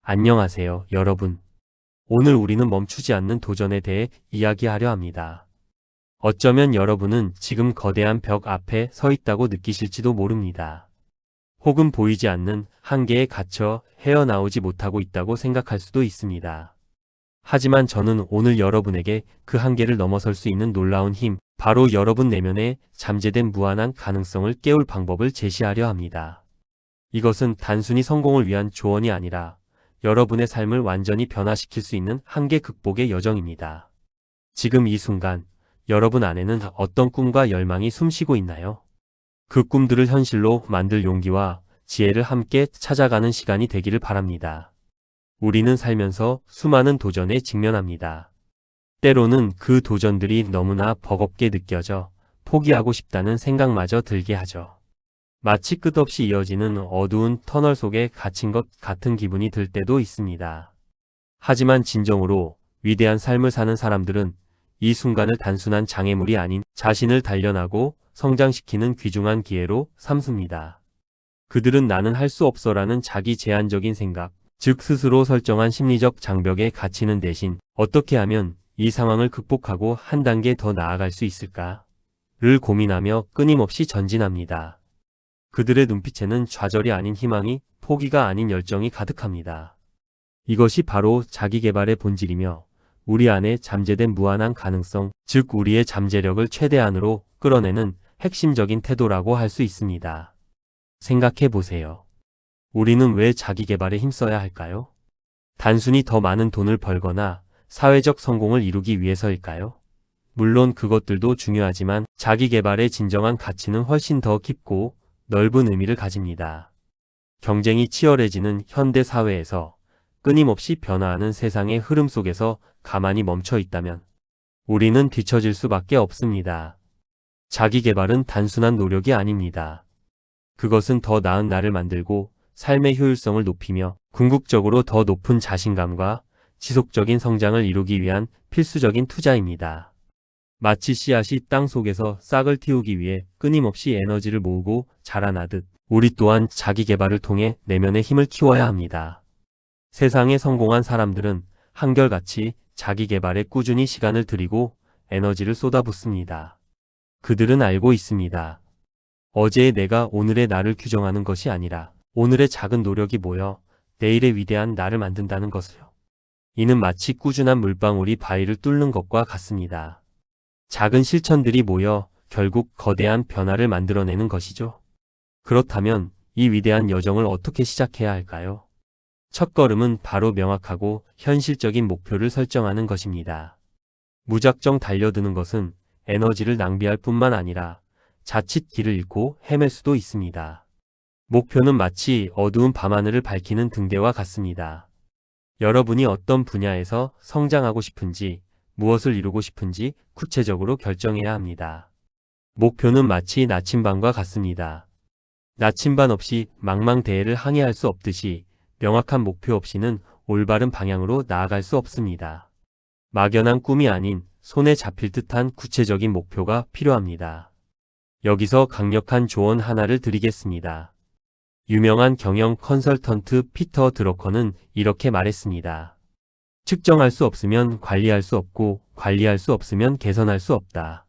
안녕하세요, 여러분. 오늘 우리는 멈추지 않는 도전에 대해 이야기하려 합니다. 어쩌면 여러분은 지금 거대한 벽 앞에 서 있다고 느끼실지도 모릅니다. 혹은 보이지 않는 한계에 갇혀 헤어나오지 못하고 있다고 생각할 수도 있습니다. 하지만 저는 오늘 여러분에게 그 한계를 넘어설 수 있는 놀라운 힘, 바로 여러분 내면의 잠재된 무한한 가능성을 깨울 방법을 제시하려 합니다. 이것은 단순히 성공을 위한 조언이 아니라 여러분의 삶을 완전히 변화시킬 수 있는 한계 극복의 여정입니다. 지금 이 순간 여러분 안에는 어떤 꿈과 열망이 숨쉬고 있나요? 그 꿈들을 현실로 만들 용기와 지혜를 함께 찾아가는 시간이 되기를 바랍니다. 우리는 살면서 수많은 도전에 직면합니다. 때로는 그 도전들이 너무나 버겁게 느껴져 포기하고 싶다는 생각마저 들게 하죠. 마치 끝없이 이어지는 어두운 터널 속에 갇힌 것 같은 기분이 들 때도 있습니다. 하지만 진정으로 위대한 삶을 사는 사람들은 이 순간을 단순한 장애물이 아닌 자신을 단련하고 성장시키는 귀중한 기회로 삼습니다. 그들은 나는 할 수 없어라는 자기 제한적인 생각, 즉 스스로 설정한 심리적 장벽에 갇히는 대신 어떻게 하면 이 상황을 극복하고 한 단계 더 나아갈 수 있을까를 고민하며 끊임없이 전진합니다. 그들의 눈빛에는 좌절이 아닌 희망이, 포기가 아닌 열정이 가득합니다. 이것이 바로 자기개발의 본질이며 우리 안에 잠재된 무한한 가능성, 즉 우리의 잠재력을 최대한으로 끌어내는 핵심적인 태도라고 할 수 있습니다. 생각해 보세요. 우리는 왜 자기개발에 힘써야 할까요? 단순히 더 많은 돈을 벌거나 사회적 성공을 이루기 위해서일까요? 물론 그것들도 중요하지만 자기개발의 진정한 가치는 훨씬 더 깊고 넓은 의미를 가집니다. 경쟁이 치열해지는 현대 사회에서 끊임없이 변화하는 세상의 흐름 속에서 가만히 멈춰 있다면 우리는 뒤처질 수밖에 없습니다. 자기 개발은 단순한 노력이 아닙니다. 그것은 더 나은 나를 만들고 삶의 효율성을 높이며 궁극적으로 더 높은 자신감과 지속적인 성장을 이루기 위한 필수적인 투자입니다. 마치 씨앗이 땅 속에서 싹을 틔우기 위해 끊임없이 에너지를 모으고 자라나듯 우리 또한 자기 개발을 통해 내면의 힘을 키워야 합니다. 세상에 성공한 사람들은 한결같이 자기 개발에 꾸준히 시간을 들이고 에너지를 쏟아붓습니다. 그들은 알고 있습니다. 어제의 내가 오늘의 나를 규정하는 것이 아니라 오늘의 작은 노력이 모여 내일의 위대한 나를 만든다는 것을요. 이는 마치 꾸준한 물방울이 바위를 뚫는 것과 같습니다. 작은 실천들이 모여 결국 거대한 변화를 만들어내는 것이죠. 그렇다면 이 위대한 여정을 어떻게 시작해야 할까요? 첫걸음은 바로 명확하고 현실적인 목표를 설정하는 것입니다. 무작정 달려드는 것은 에너지를 낭비할 뿐만 아니라 자칫 길을 잃고 헤맬 수도 있습니다. 목표는 마치 어두운 밤하늘을 밝히는 등대와 같습니다. 여러분이 어떤 분야에서 성장하고 싶은지, 무엇을 이루고 싶은지 구체적으로 결정해야 합니다. 목표는 마치 나침반과 같습니다. 나침반 없이 망망대해를 항해할 수 없듯이 명확한 목표 없이는 올바른 방향으로 나아갈 수 없습니다. 막연한 꿈이 아닌 손에 잡힐 듯한 구체적인 목표가 필요합니다. 여기서 강력한 조언 하나를 드리겠습니다. 유명한 경영 컨설턴트 피터 드러커는 이렇게 말했습니다. 측정할 수 없으면 관리할 수 없고 관리할 수 없으면 개선할 수 없다.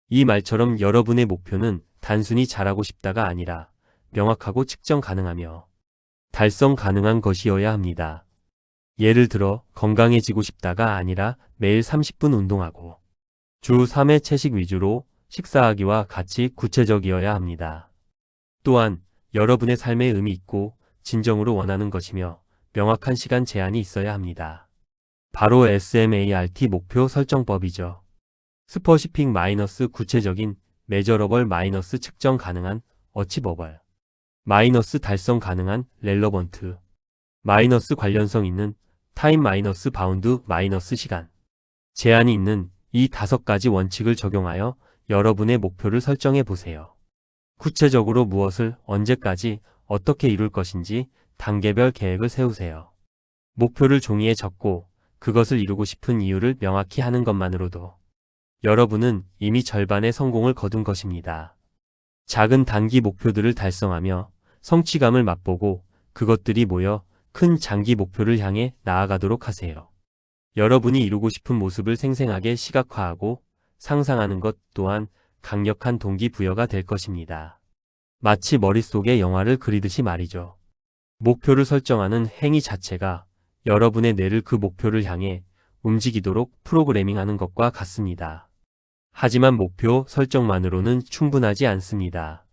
이 말처럼 여러분의 목표는 단순히 잘하고 싶다가 아니라 명확하고 측정 가능하며 달성 가능한 것이어야 합니다. 예를 들어 건강해지고 싶다가 아니라 매일 30분 운동하고 주 3회 채식 위주로 식사하기와 같이 구체적이어야 합니다. 또한 여러분의 삶에 의미 있고 진정으로 원하는 것이며 명확한 시간 제한이 있어야 합니다. 바로 SMART 목표 설정법이죠. 스퍼시픽 마이너스 구체적인, 메저러벌 마이너스 측정 가능한, 어치버벌 마이너스 달성 가능한, 렐러번트 마이너스 관련성 있는, 타임 마이너스 바운드 마이너스 시간 제한이 있는 이 5가지 원칙을 적용하여 여러분의 목표를 설정해 보세요. 구체적으로 무엇을 언제까지 어떻게 이룰 것인지 단계별 계획을 세우세요. 목표를 종이에 적고 그것을 이루고 싶은 이유를 명확히 하는 것만으로도 여러분은 이미 절반의 성공을 거둔 것입니다. 작은 단기 목표들을 달성하며 성취감을 맛보고 그것들이 모여 큰 장기 목표를 향해 나아가도록 하세요. 여러분이 이루고 싶은 모습을 생생하게 시각화하고 상상하는 것 또한 강력한 동기부여가 될 것입니다. 마치 머릿속에 영화를 그리듯이 말이죠. 목표를 설정하는 행위 자체가 여러분의 뇌를 그 목표를 향해 움직이도록 프로그래밍하는 것과 같습니다. 하지만 목표 설정만으로는 충분하지 않습니다.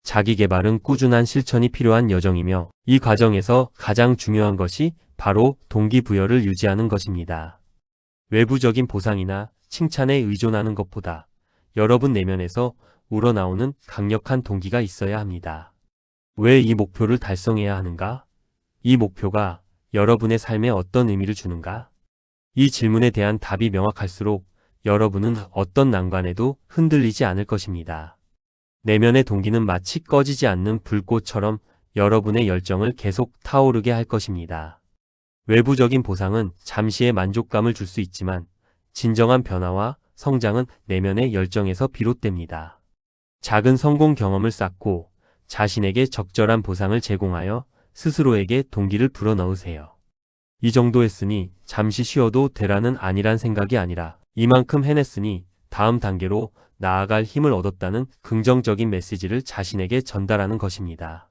자기 개발은 꾸준한 실천이 필요한 여정이며 이 과정에서 가장 중요한 것이 바로 동기부여를 유지하는 것입니다. 외부적인 보상이나 칭찬에 의존하는 것보다 여러분 내면에서 우러나오는 강력한 동기가 있어야 합니다. 왜 이 목표를 달성해야 하는가? 이 목표가 여러분의 삶에 어떤 의미를 주는가? 이 질문에 대한 답이 명확할수록 여러분은 어떤 난관에도 흔들리지 않을 것입니다. 내면의 동기는 마치 꺼지지 않는 불꽃처럼 여러분의 열정을 계속 타오르게 할 것입니다. 외부적인 보상은 잠시의 만족감을 줄 수 있지만 진정한 변화와 성장은 내면의 열정에서 비롯됩니다. 작은 성공 경험을 쌓고 자신에게 적절한 보상을 제공하여 스스로에게 동기를 불어넣으세요. 이 정도 했으니 잠시 쉬어도 되라는 아니란 생각이 아니라 이만큼 해냈으니 다음 단계로 나아갈 힘을 얻었다는 긍정적인 메시지를 자신에게 전달하는 것입니다.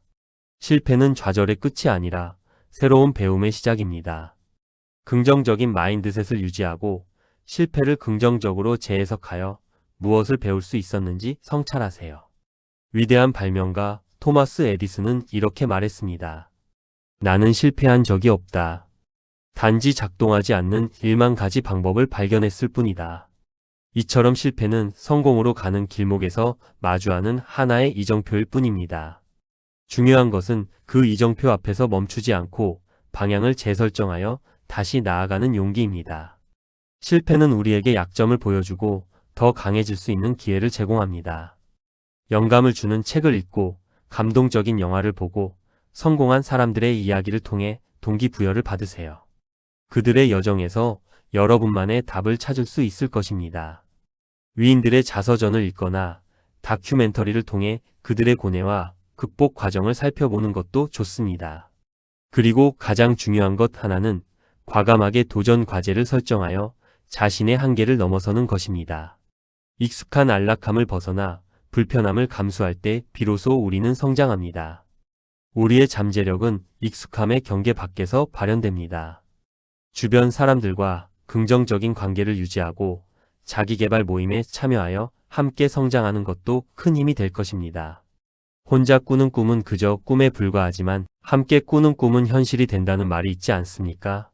실패는 좌절의 끝이 아니라 새로운 배움의 시작입니다. 긍정적인 마인드셋을 유지하고 실패를 긍정적으로 재해석하여 무엇을 배울 수 있었는지 성찰하세요. 위대한 발명가 토마스 에디슨은 이렇게 말했습니다. 나는 실패한 적이 없다. 단지 작동하지 않는 1만 가지 방법을 발견했을 뿐이다. 이처럼 실패는 성공으로 가는 길목에서 마주하는 하나의 이정표일 뿐입니다. 중요한 것은 그 이정표 앞에서 멈추지 않고 방향을 재설정하여 다시 나아가는 용기입니다. 실패는 우리에게 약점을 보여주고 더 강해질 수 있는 기회를 제공합니다. 영감을 주는 책을 읽고 감동적인 영화를 보고 성공한 사람들의 이야기를 통해 동기부여를 받으세요. 그들의 여정에서 여러분만의 답을 찾을 수 있을 것입니다. 위인들의 자서전을 읽거나 다큐멘터리를 통해 그들의 고뇌와 극복 과정을 살펴보는 것도 좋습니다. 그리고 가장 중요한 것 하나는 과감하게 도전 과제를 설정하여 자신의 한계를 넘어서는 것입니다. 익숙한 안락함을 벗어나 불편함을 감수할 때 비로소 우리는 성장합니다. 우리의 잠재력은 익숙함의 경계 밖에서 발현됩니다. 주변 사람들과 긍정적인 관계를 유지하고 자기개발 모임에 참여하여 함께 성장하는 것도 큰 힘이 될 것입니다. 혼자 꾸는 꿈은 그저 꿈에 불과하지만 함께 꾸는 꿈은 현실이 된다는 말이 있지 않습니까?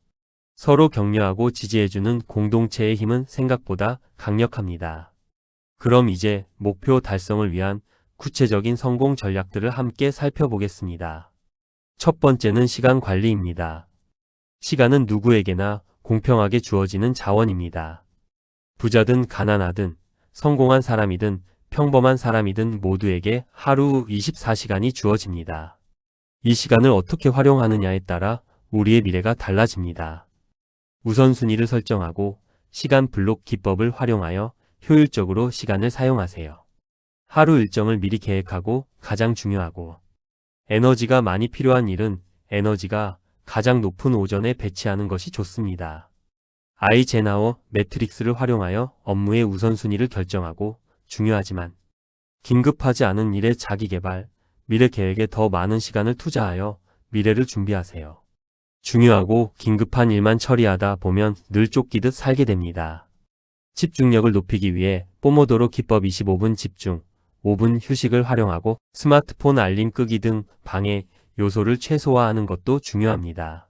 서로 격려하고 지지해주는 공동체의 힘은 생각보다 강력합니다. 그럼 이제 목표 달성을 위한 구체적인 성공 전략들을 함께 살펴보겠습니다. 첫 번째는 시간 관리입니다. 시간은 누구에게나 공평하게 주어지는 자원입니다. 부자든 가난하든 성공한 사람이든 평범한 사람이든 모두에게 하루 24시간이 주어집니다. 이 시간을 어떻게 활용하느냐에 따라 우리의 미래가 달라집니다. 우선순위를 설정하고 시간 블록 기법을 활용하여 효율적으로 시간을 사용하세요. 하루 일정을 미리 계획하고 가장 중요하고 에너지가 많이 필요한 일은 에너지가 가장 높은 오전에 배치하는 것이 좋습니다. 아이젠하워 매트릭스를 활용하여 업무의 우선순위를 결정하고 중요하지만 긴급하지 않은 일에 자기개발, 미래 계획에 더 많은 시간을 투자하여 미래를 준비하세요. 중요하고 긴급한 일만 처리하다 보면 늘 쫓기듯 살게 됩니다. 집중력을 높이기 위해 포모도로 기법 25분 집중, 5분 휴식을 활용하고 스마트폰 알림 끄기 등 방해 요소를 최소화하는 것도 중요합니다.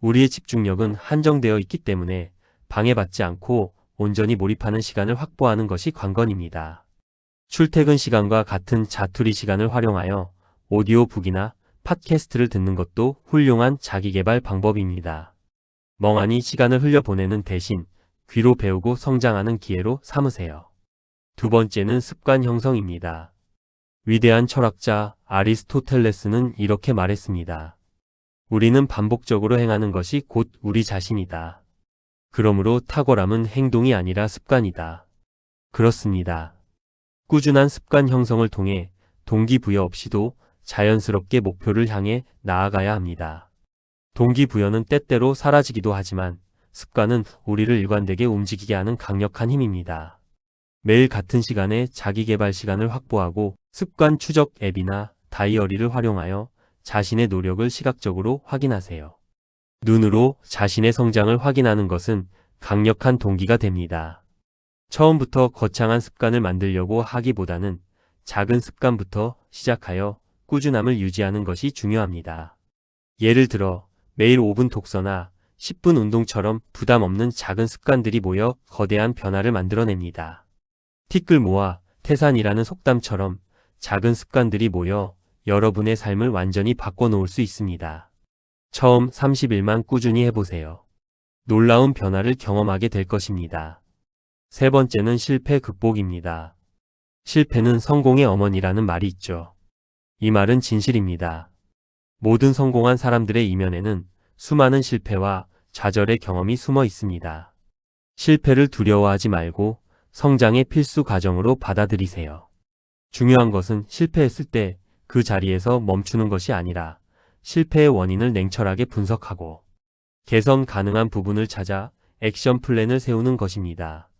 우리의 집중력은 한정되어 있기 때문에 방해받지 않고 온전히 몰입하는 시간을 확보하는 것이 관건입니다. 출퇴근 시간과 같은 자투리 시간을 활용하여 오디오북이나 팟캐스트를 듣는 것도 훌륭한 자기개발 방법입니다. 멍하니 시간을 흘려보내는 대신 귀로 배우고 성장하는 기회로 삼으세요. 두 번째는 습관 형성입니다. 위대한 철학자 아리스토텔레스는 이렇게 말했습니다. 우리는 반복적으로 행하는 것이 곧 우리 자신이다. 그러므로 탁월함은 행동이 아니라 습관이다. 그렇습니다. 꾸준한 습관 형성을 통해 동기부여 없이도 자연스럽게 목표를 향해 나아가야 합니다. 동기부여는 때때로 사라지기도 하지만 습관은 우리를 일관되게 움직이게 하는 강력한 힘입니다. 매일 같은 시간에 자기계발 시간을 확보하고 습관 추적 앱이나 다이어리를 활용하여 자신의 노력을 시각적으로 확인하세요. 눈으로 자신의 성장을 확인하는 것은 강력한 동기가 됩니다. 처음부터 거창한 습관을 만들려고 하기보다는 작은 습관부터 시작하여 꾸준함을 유지하는 것이 중요합니다. 예를 들어 매일 5분 독서나 10분 운동처럼 부담 없는 작은 습관들이 모여 거대한 변화를 만들어냅니다. 티끌 모아 태산이라는 속담처럼 작은 습관들이 모여 여러분의 삶을 완전히 바꿔놓을 수 있습니다. 처음 30일만 꾸준히 해보세요. 놀라운 변화를 경험하게 될 것입니다. 세 번째는 실패 극복입니다. 실패는 성공의 어머니라는 말이 있죠. 이 말은 진실입니다. 모든 성공한 사람들의 이면에는 수많은 실패와 좌절의 경험이 숨어 있습니다. 실패를 두려워하지 말고 성장의 필수 과정으로 받아들이세요. 중요한 것은 실패했을 때 그 자리에서 멈추는 것이 아니라 실패의 원인을 냉철하게 분석하고 개선 가능한 부분을 찾아 액션 플랜을 세우는 것입니다.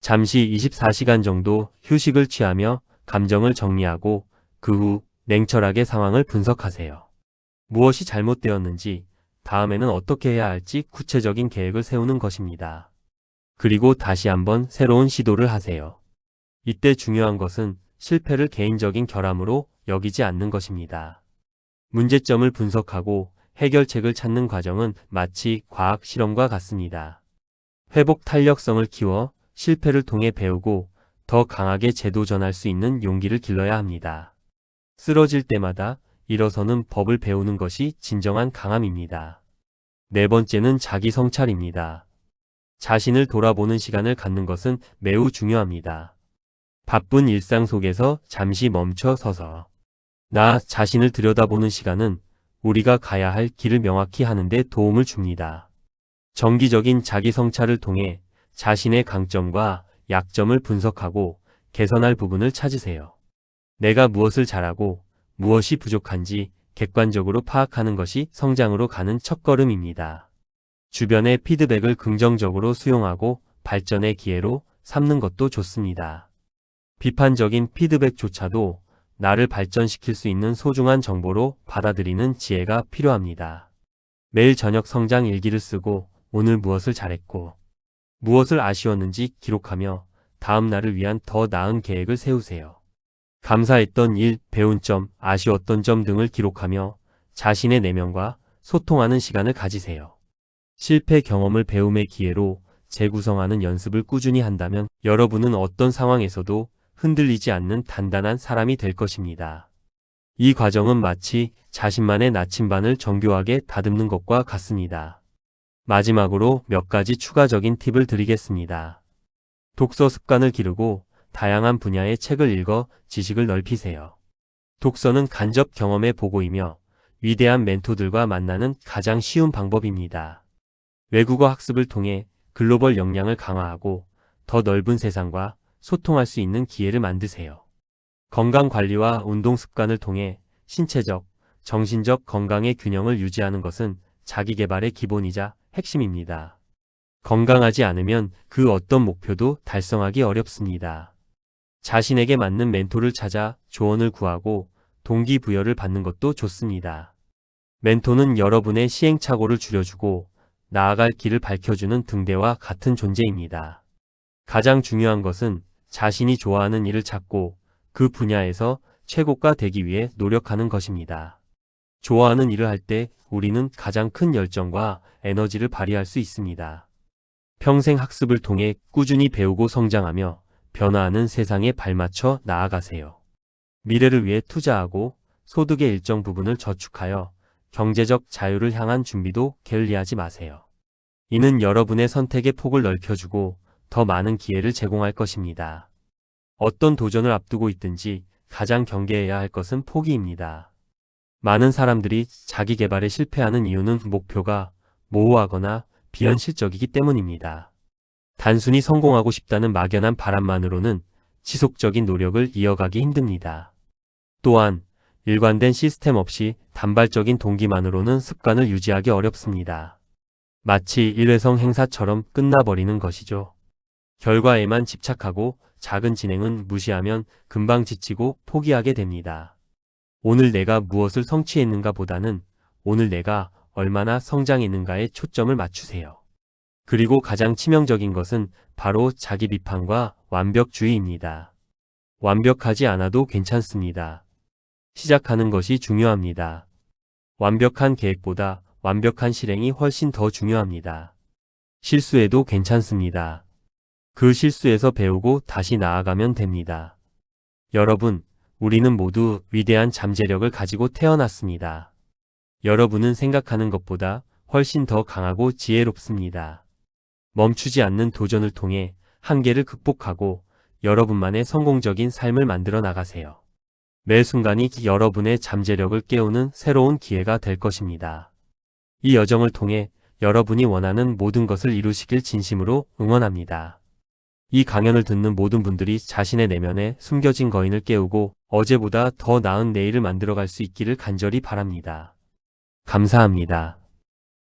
잠시 24시간 정도 휴식을 취하며 감정을 정리하고 그 후 냉철하게 상황을 분석하세요. 무엇이 잘못되었는지, 다음에는 어떻게 해야 할지 구체적인 계획을 세우는 것입니다. 그리고 다시 한번 새로운 시도를 하세요. 이때 중요한 것은 실패를 개인적인 결함으로 여기지 않는 것입니다. 문제점을 분석하고 해결책을 찾는 과정은 마치 과학 실험과 같습니다. 회복 탄력성을 키워 실패를 통해 배우고 더 강하게 재도전할 수 있는 용기를 길러야 합니다. 쓰러질 때마다 일어서는 법을 배우는 것이 진정한 강함입니다. 네 번째는 자기 성찰입니다. 자신을 돌아보는 시간을 갖는 것은 매우 중요합니다. 바쁜 일상 속에서 잠시 멈춰 서서 나 자신을 들여다보는 시간은 우리가 가야 할 길을 명확히 하는 데 도움을 줍니다. 정기적인 자기 성찰을 통해 자신의 강점과 약점을 분석하고 개선할 부분을 찾으세요. 내가 무엇을 잘하고 무엇이 부족한지 객관적으로 파악하는 것이 성장으로 가는 첫걸음입니다. 주변의 피드백을 긍정적으로 수용하고 발전의 기회로 삼는 것도 좋습니다. 비판적인 피드백조차도 나를 발전시킬 수 있는 소중한 정보로 받아들이는 지혜가 필요합니다. 매일 저녁 성장 일기를 쓰고 오늘 무엇을 잘했고 무엇을 아쉬웠는지 기록하며 다음 날을 위한 더 나은 계획을 세우세요. 감사했던 일, 배운 점, 아쉬웠던 점 등을 기록하며 자신의 내면과 소통하는 시간을 가지세요. 실패 경험을 배움의 기회로 재구성하는 연습을 꾸준히 한다면 여러분은 어떤 상황에서도 흔들리지 않는 단단한 사람이 될 것입니다. 이 과정은 마치 자신만의 나침반을 정교하게 다듬는 것과 같습니다. 마지막으로 몇 가지 추가적인 팁을 드리겠습니다. 독서 습관을 기르고 다양한 분야의 책을 읽어 지식을 넓히세요. 독서는 간접 경험의 보고이며 위대한 멘토들과 만나는 가장 쉬운 방법입니다. 외국어 학습을 통해 글로벌 역량을 강화하고 더 넓은 세상과 소통할 수 있는 기회를 만드세요. 건강 관리와 운동 습관을 통해 신체적, 정신적 건강의 균형을 유지하는 것은 자기 개발의 기본이자 핵심입니다. 건강하지 않으면 그 어떤 목표도 달성하기 어렵습니다. 자신에게 맞는 멘토를 찾아 조언을 구하고 동기부여를 받는 것도 좋습니다. 멘토는 여러분의 시행착오를 줄여주고 나아갈 길을 밝혀주는 등대와 같은 존재입니다. 가장 중요한 것은 자신이 좋아하는 일을 찾고 그 분야에서 최고가 되기 위해 노력하는 것입니다. 좋아하는 일을 할 때 우리는 가장 큰 열정과 에너지를 발휘할 수 있습니다. 평생 학습을 통해 꾸준히 배우고 성장하며 변화하는 세상에 발맞춰 나아가세요. 미래를 위해 투자하고 소득의 일정 부분을 저축하여 경제적 자유를 향한 준비도 게을리하지 마세요. 이는 여러분의 선택의 폭을 넓혀주고 더 많은 기회를 제공할 것입니다. 어떤 도전을 앞두고 있든지 가장 경계해야 할 것은 포기입니다. 많은 사람들이 자기 개발에 실패하는 이유는 목표가 모호하거나 비현실적이기 때문입니다. 단순히 성공하고 싶다는 막연한 바람만으로는 지속적인 노력을 이어가기 힘듭니다. 또한 일관된 시스템 없이 단발적인 동기만으로는 습관을 유지하기 어렵습니다. 마치 일회성 행사처럼 끝나버리는 것이죠. 결과에만 집착하고 작은 진행은 무시하면 금방 지치고 포기하게 됩니다. 오늘 내가 무엇을 성취했는가 보다는 오늘 내가 얼마나 성장했는가에 초점을 맞추세요. 그리고 가장 치명적인 것은 바로 자기 비판과 완벽주의입니다. 완벽하지 않아도 괜찮습니다. 시작하는 것이 중요합니다. 완벽한 계획보다 완벽한 실행이 훨씬 더 중요합니다. 실수해도 괜찮습니다. 그 실수에서 배우고 다시 나아가면 됩니다. 여러분, 우리는 모두 위대한 잠재력을 가지고 태어났습니다. 여러분은 생각하는 것보다 훨씬 더 강하고 지혜롭습니다. 멈추지 않는 도전을 통해 한계를 극복하고 여러분만의 성공적인 삶을 만들어 나가세요. 매 순간이 여러분의 잠재력을 깨우는 새로운 기회가 될 것입니다. 이 여정을 통해 여러분이 원하는 모든 것을 이루시길 진심으로 응원합니다. 이 강연을 듣는 모든 분들이 자신의 내면에 숨겨진 거인을 깨우고 어제보다 더 나은 내일을 만들어갈 수 있기를 간절히 바랍니다. 감사합니다.